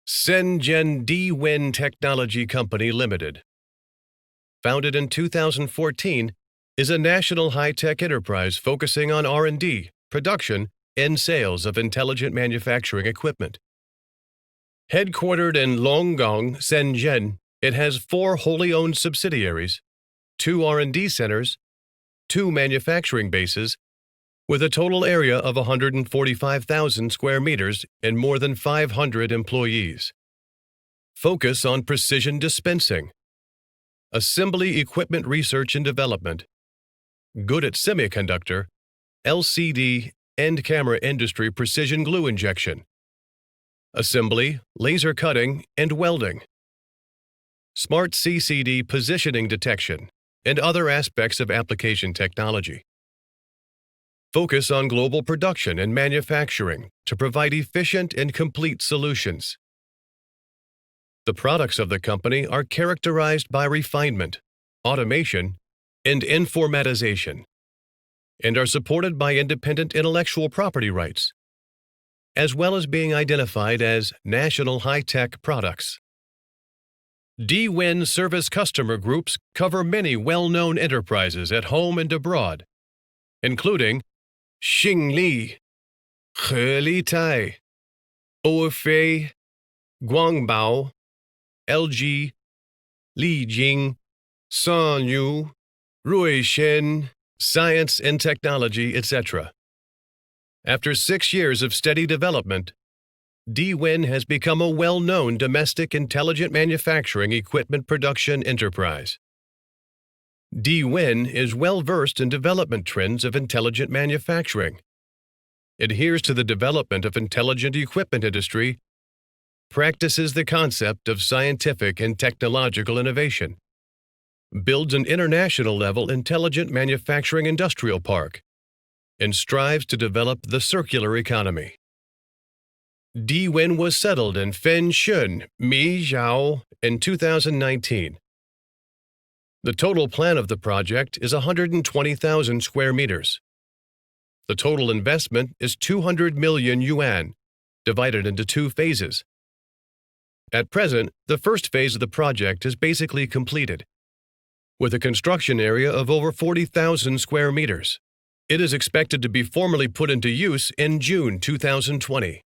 Shenzhen D-Win Technology Company Limited, founded in 2014, is a national high-tech enterprise focusing on R&D, production, and sales of intelligent manufacturing equipment. Headquartered in Longgang, Shenzhen, it has 4 wholly owned subsidiaries, 2 R&D centers, 2 manufacturing bases, with a total area of 145,000 square meters and more than 500 employees. Focus on precision dispensing, assembly equipment research and development, good at semiconductor, LCD, and camera industry precision glue injection, assembly, laser cutting, and welding, smart CCD positioning detection, and other aspects of application technology. Focus on global production and manufacturing to provide efficient and complete solutions. The products of the company are characterized by refinement, automation, and informatization, and are supported by independent intellectual property rights, as well as being identified as national high-tech products. D-Win service customer groups cover many well-known enterprises at home and abroad, including Xingli, Helitai, Oefei, Guangbao, LG, Lijing, Sanyu, Ruishen, Science and Technology, etc. After 6 years of steady development, D-Win has become a well-known domestic intelligent manufacturing equipment production enterprise. D-Win is well-versed in development trends of intelligent manufacturing, adheres to the development of intelligent equipment industry, practices the concept of scientific and technological innovation, builds an international-level intelligent manufacturing industrial park, and strives to develop the circular economy. D-Win was settled in Fengshun, Meizhou in 2019. The total plan of the project is 120,000 square meters. The total investment is 200 million yuan, divided into 2 phases. At present, the first phase of the project is basically completed, with a construction area of over 40,000 square meters. It is expected to be formally put into use in June 2020.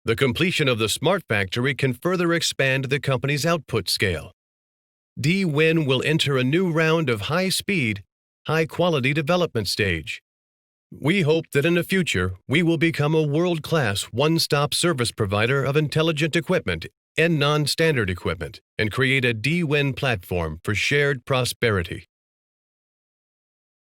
The completion of the smart factory can further expand the company's output scale. D-Win will enter a new round of high-speed, high-quality development stage. We hope that in the future, we will become a world-class one-stop service provider of intelligent equipment and non-standard equipment and create a D-Win platform for shared prosperity.